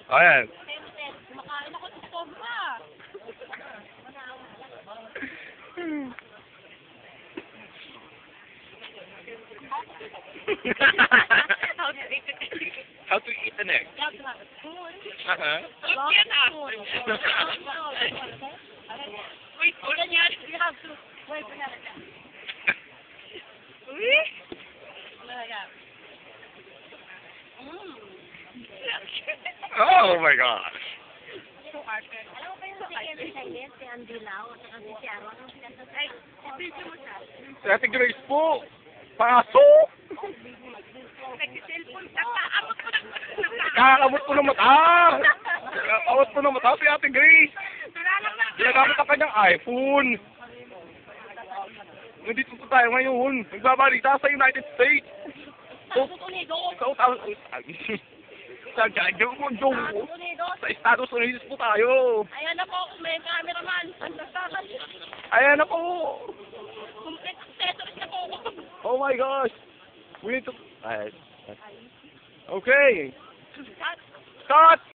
Ayan. Makain ako ng sobra. How to eat an egg? You have to have a spoon. Uh-huh. Long spoon. Wait, And then you have to wait for that. Oh my gosh. Alam mo ba yung si Kevin Sainz, si Andy Lau, at si Sharon, ang pinatay? Video mo siya. Si Ate Grace po. Paso. nag-cellphone ka pa. Abot ko ng Kakabot po ng mata. Kakabot po ng mata si Ate Grace. Ginagamit ang kanyang iPhone. Nandito po tayo ngayon. Nagbabalita sa United States. Estados Unidos! Sa Estados Unidos! Sa Estados Unidos po tayo. Ayan na po, may cameraman. Ayan na po. Complete accessories na po. Oh my gosh. We need to... Okay. Cut. Cut!